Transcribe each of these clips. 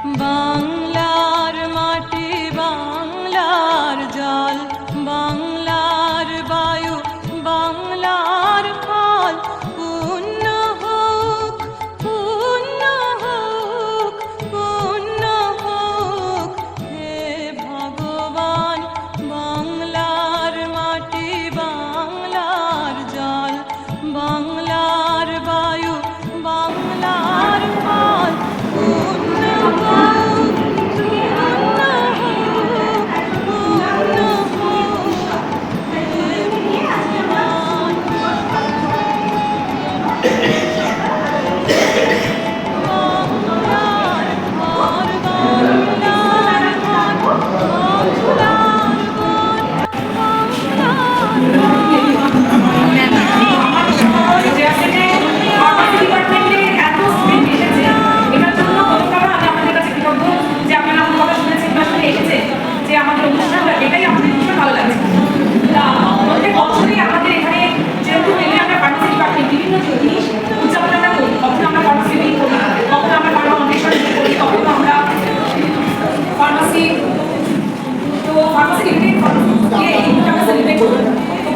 বাংলার মাটি, বাংলার জল, বাংলার বায়ু, বাংলার ফল, পূর্ণ হোক, পূর্ণ হোক, পূর্ণ হোক হে ভগবান। বাংলার মাটি, বাংলার জল, বাংলার বায়ু, বাংলার ফল, পূর্ণ হোক, পূর্ণ হোক, পূর্ণ হোক হে ভগবান। বাংলার ঘর, বাংলার ঘর, বাংলার ঘর,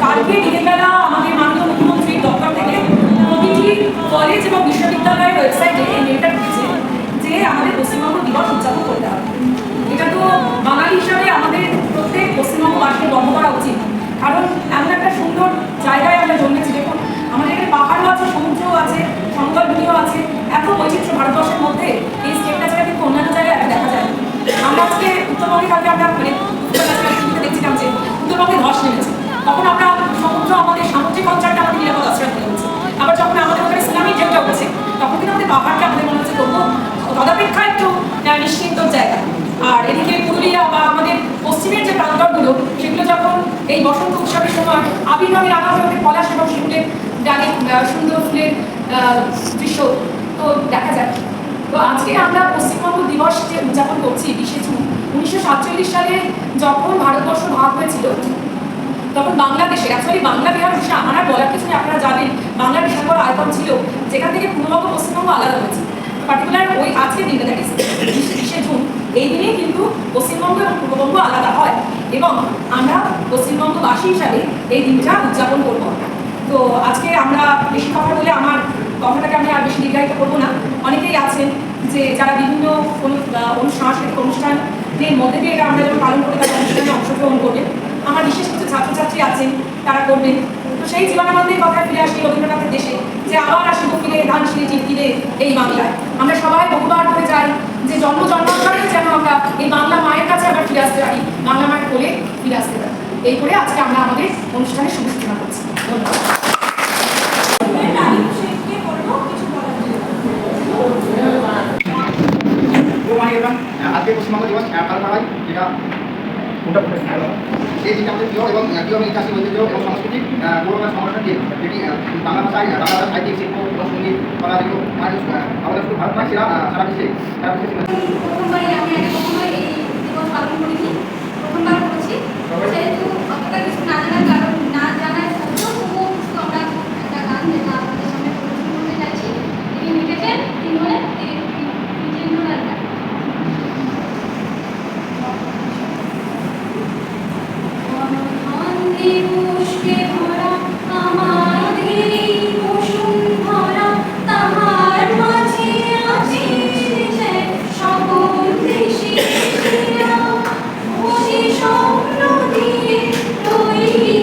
কালকে বিকেলবেলা আমাদের মাননীয় মুখ্যমন্ত্রীর দপ্তর থেকে প্রতিটি কলেজ এবং বিশ্ববিদ্যালয়ের ওয়েবসাইটে এই মেলটা ঢুকেছে যে আমাদের পশ্চিমবঙ্গ দিবস উদযাপন করতে হবে। এটা তো বাঙালি হিসাবে আমাদের প্রত্যেক পশ্চিমবঙ্গবাসীকে গর্ব করা উচিত, কারণ এমন একটা সুন্দর জায়গায় আমরা জন্মেছি। দেখুন, আমাদের এখানে পাহাড়ও আছে, সমুদ্রও আছে, সমতল ভূমিও আছে, এত বৈচিত্র্য ভারতবর্ষের মধ্যে এই স্টেটটা ছাড়া কিন্তু অন্যান্য জায়গায় দেখা যায়। আমরা আজকে উত্তরবঙ্গে কালকে আমরা টিভিতে দেখছিলাম যে উত্তরবঙ্গে ধস নেমেছে, তখন আমরা সমুদ্র আমাদের সামুদ্রিক অঞ্চলটা আমাদের নিরাপদ আশ্রয় হয়ে গেছে। আবার যখন আমাদের ওখানে সুনামি ঢেউটা উঠেছে তখন কিন্তু আমাদের পাহাড়টা আমাদের মনে হচ্ছে তবু তদাপেক্ষা একটু নিশ্চিন্ত জায়গা। আর এদিকে পুরুলিয়া বা আমাদের পশ্চিমের যে প্রান্তরগুলো সেগুলো যখন এই বসন্ত উৎসবের সময় আবির রঙের আলো আমাদের পলাশ এবং শিমুলের ডালে সুন্দর ফুলের দৃশ্য তো দেখা যায়। তো আজকে আমরা পশ্চিমবঙ্গ দিবস যে উদযাপন করছি 20শে জুন, 1947 সালে যখন ভারতবর্ষ ভাগ হয়েছিল তখন বাংলাদেশে অ্যাকচুয়ালি বাংলা বিহার উড়িষ্যা আমার আর বলার কিছু আপনারা জানেন, বাংলার বিশাল বড় আয়তন ছিল যেখান থেকে পূর্ববঙ্গ পশ্চিমবঙ্গ আলাদা হয়েছে। পার্টিকুলার ওই আজকের দিনটা দ্যাট ইজ 20শে জুন, এই দিনেই কিন্তু পশ্চিমবঙ্গ এবং পূর্ববঙ্গ আলাদা হয় এবং আমরা পশ্চিমবঙ্গবাসী হিসাবে এই দিনটা উদযাপন করব। তো আজকে আমরা বেশি কথা বলে আমার কথাটাকে আমি আর বেশি দীর্ঘায়িত করবো না। অনেকেই আছেন যে যারা বিভিন্ন সাংস্কৃতিক অনুষ্ঠানের মধ্যে দিয়ে এটা আমরা যখন পালন করে তাদের অনুষ্ঠানে অংশগ্রহণ করবেন। আমার বিশেষ কিছু ছাত্রছাত্রী আছেন, তারা করবেন। তো সেই জীবনানন্দের কথায় ফিরে আসি রবীন্দ্রনাথের দেশে, যে আবার আসিব ফিরে ধানশিরি চিরকিরে এই বাংলায়। আমরা সবাই বহুবার করে যাই যে জন্ম জন্মান্তরে যেন আমরা এই বাংলা মায়ের কাছে আবার ফিরে আসতে পারি, বাংলা মায়ের কোলে ফিরে আসতে পারি। এই করে আজকে আমরা আমাদের অনুষ্ঠানের শুভ সূচনা করছি। ধন্যবাদ। আজকে পশ্চিমবঙ্গ দিবস পালন হয়, যেটা এই দিনটা আমাদের প্রিয় এবং কীভাবে ইতিহাসিক ঐতিহ্য এবং সাংস্কৃতিক গৌরব সংগঠন দিয়ে যেটি বাংলা ভাষায় বাংলা সাহিত্যিক শিল্প এবং সঙ্গীত কলা যেগুলো আমাদের শুধু ভারত নয় সারা বিশ্বে প্রথমবারই আমি আগে কখনো এই দিবস পালন করিনি, প্রথমবার করেছি। সেহেতু অতটা কিছু না জানার কারণ না জানার সত্ত্বেও তবুও কিছু আমরা একটা গান যেটা আপনাদের সামনে প্রদর্শন করতে চাইছি। তিনি লিখেছেন নীতিন্দ্রনাথ রায়। পুষ্পে ভরা আমার ধীরে বসুন্ধরা, তাহার মাঝে আছে সকল দেশে স্বপ্ন দিয়ে তৈরি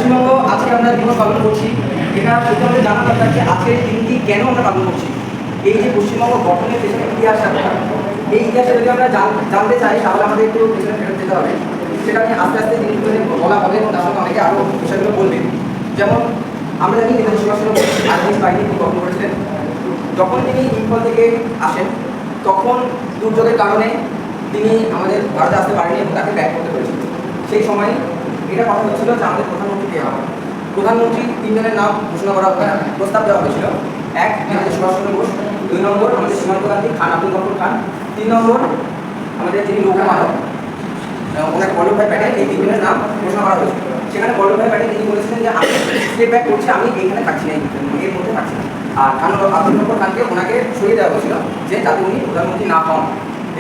পশ্চিমবঙ্গ আজকে আমরা দিবস পালন করছি, এটা সত্যি আমাদের জানা দরকার যে আজকের দিনটি কেন আমরা পালন করছি। এই যে পশ্চিমবঙ্গ গঠনের পেছনে ইতিহাসটা, এই ইতিহাসটা যদি আমরা জানতে চাই তাহলে আমাদের একটু পেছনে ফেরত যেতে হবে। সেটা নিয়ে আস্তে আস্তে জিনিসগুলো বলা হবে এবং তার সঙ্গে অনেকে আরও বিষয়গুলো বলবে। যেমন আমরা জানি নেতাজি সুভাষচন্দ্র বোস আর্মি বাহিনী গঠন করেছিলেন। যখন তিনি ইম্ফল থেকে আসেন তখন দুর্যোগের কারণে তিনি আমাদের ভারতে আসতে পারেনি এবং তাকে ব্যাক করতে হয়েছিল। সেই সময় এটা কথা হচ্ছিল যে আমাদের প্রধানমন্ত্রী কে হবে। প্রধানমন্ত্রী তিনজনের নাম ঘোষণা করা প্রস্তাব দেওয়া হয়েছিল। এক, নেতাজি সুভাষচন্দ্র বোস; 2 নম্বর আমাদের সীমান্ত গান্ধী, খান আব্দুল গফর খান; 3 নম্বর আমাদের যিনি লোকমানব ওনাকে বল্লভভাই প্যাটেল। এই তিনজনের নাম ঘোষণা করা হয়েছিল। সেখানে বল্লভভাই প্যাটেল তিনি বলেছিলেন যে আমি স্টেপ ব্যাক করছি, আমি এইখানে থাকছি না, এর মধ্যে থাকছি না। আর খান আব্দুল গফর খানকে ওনাকে সরিয়ে দেওয়া হয়েছিল যে যাতে উনি প্রধানমন্ত্রী না হন।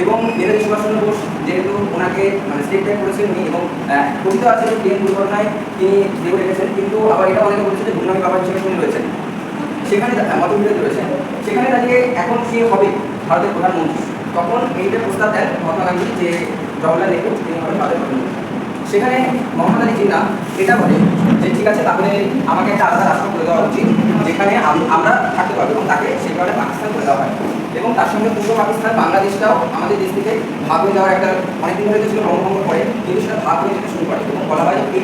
এবং নেতাজি সুভাষচন্দ্র বোস যেহেতু ওনাকে স্টেপ ব্যাক করেছেন উনি, এবং কথিত আছে যে প্লেন দুর্ঘটনায় তিনি দেহ রেখেছেন, কিন্তু আবার এটা অনেকে বলছে যে গুণামী বাবা হিসেবে শুনে রয়েছেন। সেখানে মতবিরোধ রয়েছে। সেখানে দাঁড়িয়ে এখন কে হবে ভারতের প্রধানমন্ত্রী, তখন এইটা প্রস্তাব দেন মহাত্মা গান্ধী যে জওহরলাল নেহরু তিনি হবেন ভারতের প্রধানমন্ত্রী। সেখানে মোহাম্মদ আলী জিন্নাহ এটা বলে যে ঠিক আছে, তাহলে আমাকে একটা আলাদা রাষ্ট্র করে দেওয়া উচিত যেখানে আমরা থাকতে পারবো, এবং তাকে সেই কারণে পাকিস্তান করে দেওয়া হয়। এবং তার সঙ্গে পূর্ব পাকিস্তান বাংলাদেশটাও আমাদের দেশ থেকে ভাগ হয়ে যাওয়ার একটা অনেকদিন ধরে ছিল বঙ্গভঙ্গ পরে, কিন্তু সেটা ভাগ হয়ে যেতে শুরু করে এবং বলা হয় এই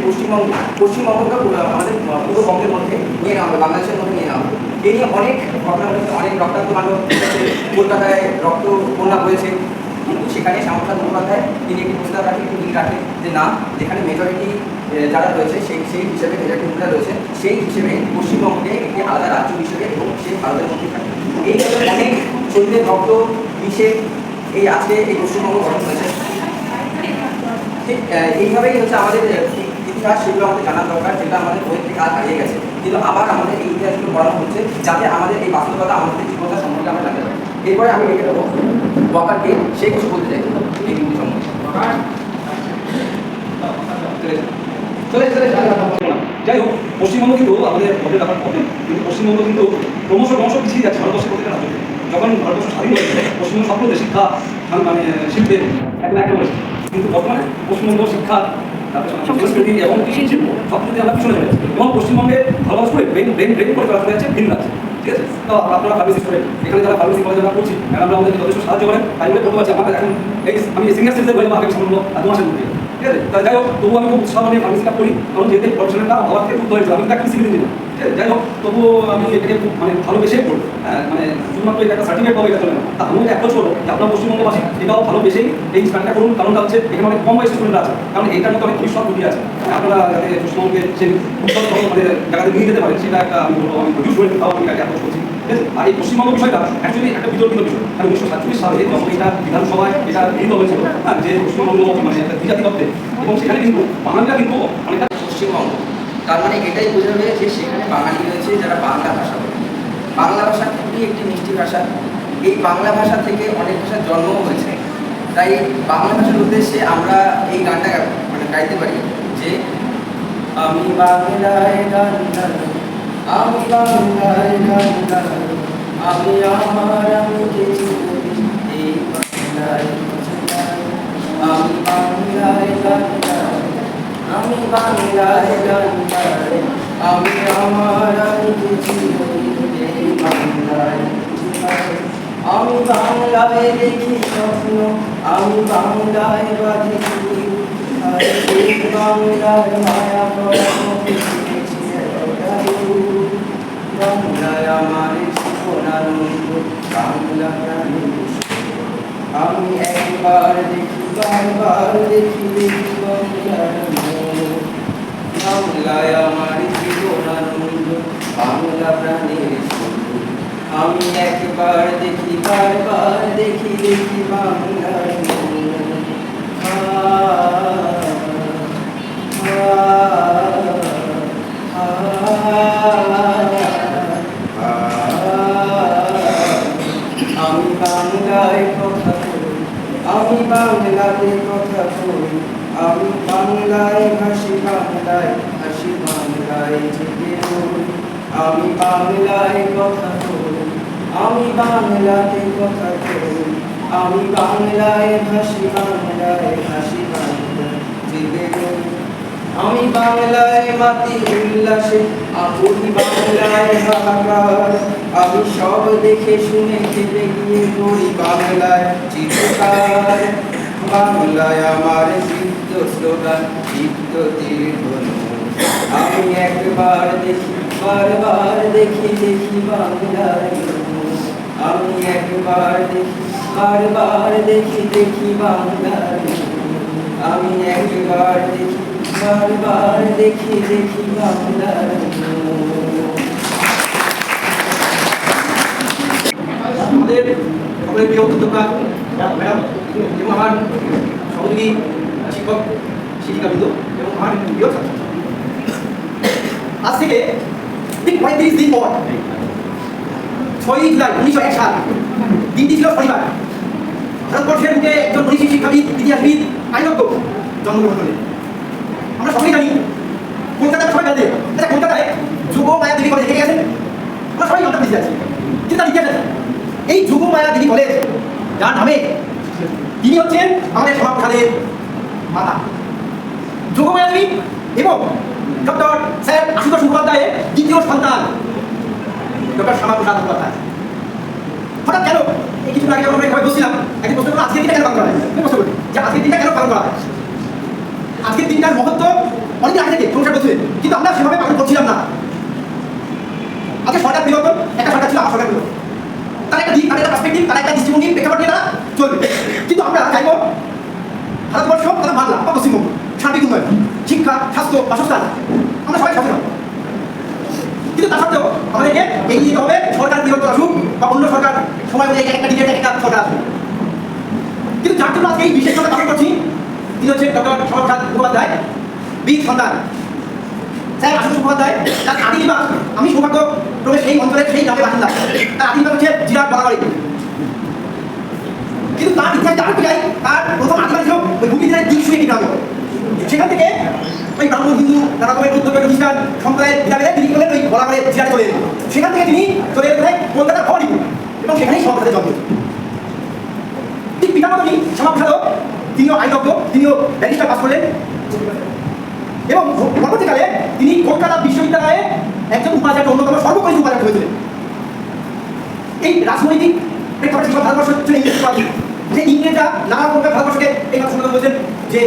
পশ্চিমবঙ্গটা আমাদের পূর্ববঙ্গের মধ্যে নিয়ে নেওয়া হবে, বাংলাদেশের মধ্যে নিয়ে নেওয়া হবে। এই নিয়ে অনেক ঘটনা ঘটেছে, অনেক রক্তাক্ত কাণ্ড ঘটেছে, কলকাতায় রক্ত বন্যা হয়েছে। কিন্তু সেখানে শ্যামাপ্রসাদ মুখোপাধ্যায় তিনি একটি প্রস্তাব রাখেন, একটি বিল রাখেন যে না, যেখানে মেজরিটি যারা রয়েছে সেই হিসেবে মেজরিটি রয়েছে সেই হিসেবে পশ্চিমবঙ্গকে একটি আলাদা রাজ্য হিসেবে এবং সেই ভারতের মধ্যে থাকে। এইভাবে অনেক শহীদের রক্ত মিশে এই আজকে এই পশ্চিমবঙ্গ গঠন হয়েছে। ঠিক এইভাবেই হচ্ছে আমাদের ইতিহাস, সেগুলো আমাদের জানার দরকার, যেটা আমাদের বই থেকে আজ হারিয়ে গেছে, কিন্তু আবার আমাদের এই ইতিহাসগুলো পড়ানো হচ্ছে যাতে আমাদের এই বাস্তবতা, আমাদের জীবনতা সম্পর্কে আমরা জানতে পারি। এরপরে আমি রেখে দেবো ওয়াকারকে, সে কিছু বলতে চাই এই বিন্দু সম্বন্ধে। যাই হোক, পশ্চিমবঙ্গ কিন্তু আমাদের ভোটের ব্যাপার হবে, কিন্তু পশ্চিমবঙ্গ কিন্তু ক্রমশ পিছিয়ে যাচ্ছে ভারতবর্ষের প্রতিটা রাজ্য। যখন ভারতবর্ষ স্বাধীন হয়েছে পশ্চিমবঙ্গ স্বপ্নতে শিক্ষা শিল্পে একটা বলেছে, কিন্তু বর্তমানে পশ্চিমবঙ্গ শিক্ষা, সংস্কৃতি এবং কৃষি শিল্প সব যদি আমরা পিছনে রয়েছে, এবং পশ্চিমবঙ্গে ভালোবাস করে ব্রেন করে চলা হয়ে যাচ্ছে ভিন্ন রাজ্যে। ঠিক আছে, তো আপনারা ফার্মেসি স্টুডেন্ট, এখানে যারা ফার্মেসি কলেজে আমরা পড়ছি, ম্যাডামরা আমাদেরকে যথেষ্ট সাহায্য করেন, তাই বলে করতে পারছি। আমার এখন আমি সিনিয়র সিটিজেন হয়ে আগে সামনে 2 মাসের মধ্যে। ঠিক আছে, তা যাই হোক, তবুও আমি খুব উৎসাহ নিয়ে ফার্মেসিটা করি, কারণ যেহেতু প্রফেশনালটা হওয়ার থেকে উদ্যোগ হয়েছিল, আমি কিন্তু একটা সিভিল ইঞ্জিনিয়ার। ঠিক আছে, যাই হোক, তবুও আমি এটাকে খুব ভালোবেসেই পড়ি। শুধুমাত্র এটা একটা সার্টিফিকেট পাবো এটা চলে না। তা আমি অ্যাপ্রোচ করবো যে আপনার পশ্চিমবঙ্গবাসী এটাও ভালোবেসেই এই স্টাডিটা করুন, কারণটা হচ্ছে এখানে অনেক কম বয়সী স্টুডেন্ট আছে, কারণ এইটার মধ্যে অনেক ভবিষ্যৎ বুদ্ধি আছে। আপনারা যাতে পশ্চিমবঙ্গকে সেই জায়গাতে নিয়ে যেতে পারেন, সেটা একটা আমি বলবো, আমি প্রডিউস করে তাও আমি এটাকে অ্যাপ্রোচ করছি। ঠিক আছে, আর এই পশ্চিমবঙ্গ বিষয়টা অ্যাকচুয়ালি একটা বিতর্কিত বিষয়। কারণ 1947 সালে যখন এটা বিধানসভায় এটা গৃহীত হয়েছিল, যে পশ্চিমবঙ্গ একটা দ্বিজাতি তত্ত্বে, এবং সেখানে কিন্তু বাঙালিরা কিন্তু অনেকটা পশ্চিমবঙ্গ, তার মানে এটাই বোঝাবে যে সেখানে বাঙালি রয়েছে যারা বাংলা ভাষা বলে। বাংলা ভাষা খুবই একটি মিষ্টি ভাষা। এই বাংলা ভাষা থেকে অনেক ভাষার জন্মও হয়েছে। তাই বাংলা ভাষার উদ্দেশ্যে আমরা এই গানটা গাইতে পারি যে আমি বাংলায় গান গাই, আমি বাংলায় গান গাই, আমি কিছু এই বাংলায়, আমি বাংলায় গান গাই, আমি বাংলায় গান গাই, আমি কিছু এই বাংলায়। আমি বাংলায় দেখি স্বপ্ন, আমি বাংলায় বাঁধি চুড়ি, এই বাংলায় মায়া পড়ানো বাংলায় আমার জীবনানন্দ, বাংলা প্রাণী। আমি একবার দেখি বারবার দেখি বাংলার বাংলায় আমার জীবনানন্দ, বাংলা প্রাণীর সুন্দর। আমি একবার দেখি বারবার দেখি বাংলার আমি বাংলায় কথা কই, আমি বাংলাতে কথা কই, আমি বাংলায় ভাসি, বাংলায় হাসি, বাংলায় জেগে রই। আমি বাংলায় কথা কই, আমি বাংলাতে কথা কই, আমি বাংলায় ভাসি, বাংলায় হাসি, বাংলায় জেগে রই। আমি বাংলায় মাতি উল্লাসে আপনি বাংলায় হাহাকার আমি সব দেখে শুনে খেলে গিয়ে পড়ি বাংলায় চিৎকার বাংলায় আমার চিত্ত স্লোগান চিত্ত তীর্ধনু আমি একবার দেখি বারবার দেখি দেখি বাংলার নূর। আমি একবার দেখি বারবার দেখি দেখি বাংলার নূর। আমি একবার দেখি বারবার দেখি দেখি বাংলার নূর। আমাদের সকলের প্রিয় উদ্যোক্তা ম্যাডাম এবং আমার সহযোগী শিক্ষক শিক্ষিকাবৃন্দ এবং আমার প্রিয় ছাত্র, আজ থেকে ঠিক 35 দিন পর 6ই জুলাই 1901 সাল দিনটি ছিল শনিবার। ভারতবর্ষের বুকে একজন মনীষী শিক্ষাবিদ ইতিহাসবিদ আইনজ্ঞ জন্মগ্রহণ করেন। আমরা সকলেই জানি কলকাতার সবাই জানতে কলকাতায় যুব মায়া দেবী কলেজ দেখে গেছেন, আমরা সবাই জানতে পেরেছি আছি কিন্তু তার ইতিহাস আছে। এই যুব মায়া দেবী কলেজ যার নামে তিনি হচ্ছেন আমাদের সমাজের মাতা যুব মায়া দেবী এবং ডক্টর স্যার আশুতোষ মুখোপাধ্যায়ের দ্বিতীয় সন্তান ডক্টর শ্যামাপ্রসাদ মুখোপাধ্যায়। হঠাৎ কেন এই কিছু আগে আমরা এভাবে বলছিলাম একদিন প্রশ্ন করলাম আজকের দিনটা কেন পালন করা হয়, প্রশ্ন করি যে আজকের দিনটা কেন পালন করা হয়। আজকের দিনটার মহত্ব অনেকদিন আগে থেকে সংসার করছিলেন কিন্তু আমরা সেভাবে পালন করছিলাম না। আজকে সরকার পরিবর্তন, একটা সরকার ছিল আমার সরকার পরিবর্তন, তার একটা দিক, তার একটা পার্সপেক্টিভ, তার একটা দৃষ্টিভঙ্গি প্রেক্ষাপট নিয়ে তারা চলবে। কিন্তু আমরা চাইব ভারতবর্ষ তারা বাংলা বা পশ্চিমবঙ্গ সার্বিক উন্নয়ন, শিক্ষা, স্বাস্থ্য, বাসস্থান আমরা সবাই সচেতন। কিন্তু তা সত্ত্বেও আমাদেরকে এগিয়ে যেতে হবে সরকার পরিবর্তন আসুক বা অন্য সরকার সময় অনুযায়ী একটা ডিজেট একটা সরকার আসুক। কিন্তু যার জন্য আজকে এই বিশেষ সরকার পালন করছি তিনি হচ্ছেন ডক্টর শ্যামাপ্রসাদ মুখোপাধ্যায়, বীর সন্তান স্যার আশুতোষ মুখোপাধ্যায়। তার আদি নিবাস, আমি সৌভাগ্যক্রমে সেই অঞ্চলের সেই গ্রামের বাসিন্দা। তার আদি নিবাস হচ্ছে জিরাট বাড়াবাড়ি। কিন্তু তার ইতিহাস জানতে যাই, তার প্রথম আদিবাস ছিল ওই হুগলি জেলার দিকসুই একটি গ্রামে। সেখান থেকে ওই ব্রাহ্মণ হিন্দু নানা রকমের বৌদ্ধ খ্রিস্টান সম্প্রদায়ের পিতাবেদে তিনি করলেন ওই বরাবরে জিরাটে চলে এলেন। সেখান থেকে তিনি চলে এলেন কলকাতার ভবানীপুর এবং সেখানেই শ্যামাপ্রসাদের জন্ম। ঠিক পিতার মতনই শ্যামাপ্রসাদও তিনিও আইনজ্ঞ, তিনিও ব্যারিস্টার পাস করলেন এবং পরবর্তীকালে তিনি কলকাতা বিশ্ববিদ্যালয়ে একজন উপাচার্য, অন্যতম সর্বকনিষ্ঠ উপাচার্য হয়েছিলেন। এই রাজনৈতিক প্রেক্ষাপটে ভারতবর্ষ চলে যে ইংরেজরা নানা রকমের ভারতবর্ষকে এই কথা শুনে বলছেন যে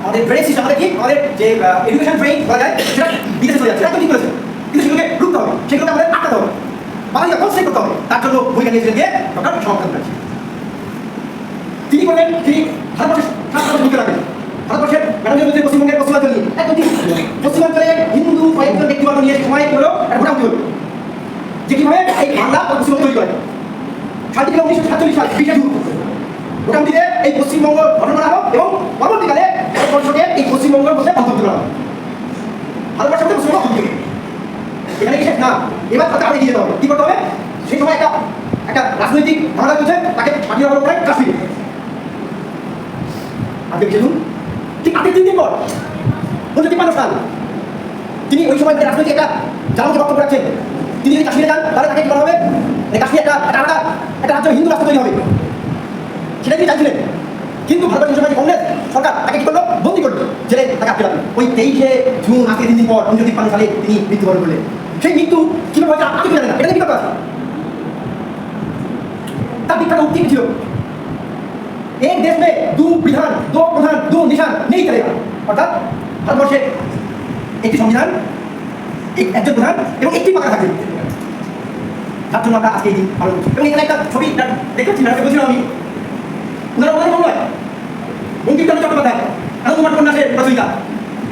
আমাদের ট্রেড সিস্টেম, আমাদের কি আমাদের যে এডুকেশন ট্রেন বলা যায় সেটা বিদেশে চলে যাচ্ছে, একদম ঠিক করেছে। কিন্তু সেগুলোকে রুখতে হবে, সেগুলোকে আমাদের আটকাতে হবে, বাঙালিকে কনসেন্ট করতে হবে। তার জন্য ভূমিকা নিয়েছিলেন যে ডক্টর শ্যামাপ্রসাদ মুখার্জী। তিনি বললেন তিনি ভারতবর্ষের স্বাস্থ্য ভূমিকা রাখেন। ভারতবর্ষের ম্যাডামের মধ্যে পশ্চিমবঙ্গের পশ্চিমাঞ্চল নিয়ে একদম ঠিক পশ্চিমাঞ্চলে হিন্দু কয়েকজন ব্যক্তিবর্গ নিয়ে সময় কি হলো একটা ভোটাভুটি হলো যে কিভাবে এই বাংলা ও পশ্চিমবঙ্গ তৈরি করে। সালটি ছিল 1947 সাল 20 জুন। ভোটাভুটিতে এই পশ্চিমবঙ্গ গঠন করা হোক এবং পরবর্তীকালে ভারতবর্ষকে এই পশ্চিমবঙ্গের মধ্যে অন্তর্ভুক্ত করা হবে। ভারতবর্ষের মধ্যে পশ্চিমবঙ্গ অন্তর্ভুক্ত এখানে বিশেষ না। এবার তাকে আগে দিয়ে যেতে হবে। কি করতে হবে? সেই সময় একটা রাজনৈতিক ধারণা চলছে, তাকে পাঠিয়ে দেওয়া হবে কাশ্মীরে। আজকে দেখুন ঠিক আজকে 3 দিন পর 1953 সাল তিনি ওই সময় রাজনৈতিক একটা জানাতে বক্তব্য রাখছেন। তিনি যদি কাশ্মীরে যান তাহলে তাকে কি করা হবে? কাশ্মীর একটা রাজ্য হিন্দু রাষ্ট্র তৈরি হবে, সেটা তিনি চাইছিলেন। কিন্তু ভারতবর্ষের সময় কংগ্রেস সরকার তাকে কি করলো? বন্দি করলো, জেলে তাকে আটকে রাখলো। ওই 23 জুন আজকে 3 দিন পর 1953 সালে তিনি মৃত্যুবরণ করলেন। সেই মৃত্যু কিভাবে হয়েছে আপনি জানেন না, এটা বিখ্যাত আছে। তার বিখ্যাত উক্তি ছিল एक देश में दो विधान, दो प्रधान, दो निशान नहीं चलेगा। অর্থাৎ ভারতবর্ষে একটি সংবিধান, একজন প্রধান এবং একটি পতাকা থাকবে। তার জন্য আমরা আজকে এই দিন পালন করছি। এবং এখানে একটা ছবি দেখতে বলছিলাম আমি, ওনারা ওনার নয় বঙ্কিমচন্দ্র চট্টোপাধ্যায় আনন্দমাঠ উপন্যাসের রচয়িতা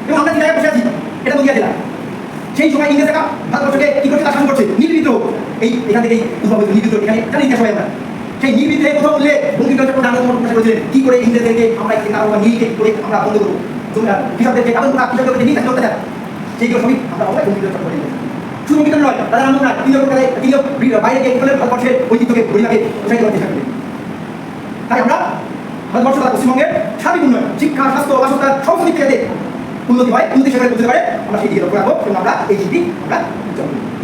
এবং আমরা যে জায়গায় বসে আছি এটা বলিয়া জেলা। সেই সময় ইংরেজরা ভারতবর্ষকে কি করছে? তার শাসন করছে নির্বিদ্রোহ। এখান থেকেই উদ্ভব হয়েছে নির্বিদ্রোহ। এখানে জানি ইতিহাস হয় আমরা সেই নির্বিদ্রোহে কথা বললে বঙ্কিমচন্দ্র চট্টোপাধ্যায় করেছিলেন কি করে ইংরেজদেরকে আমরা নীলকে করে আমরা বন্ধ করবো, কৃষকদেরকে তাদের কৃষকদেরকে নিয়ে চলতে থাক, সেইগুলো সবই আমরা বঙ্কিমচন্দ্র চট্টোপাধ্যায়। শুধু বঙ্কিমচন্দ্র নয়, তারা রামমোহন রায় তিনিও বাইরে গিয়ে ভারতবর্ষের ঐতিহ্যকে পরিমাকে প্রসারিত করার চেষ্টা করলেন। তাই আমরা ভারতবর্ষ তথা পশ্চিমবঙ্গের সার্বিক উন্নয়ন, শিক্ষা, স্বাস্থ্য, বাসস্থান সমস্ত দিক থেকে উন্নতি হয়, উন্নতি সেখানে করতে পারে, আমরা সেই দিকে লক্ষ্য রাখবো এবং আমরা এই দিকটি আমরা উদযাপন করি।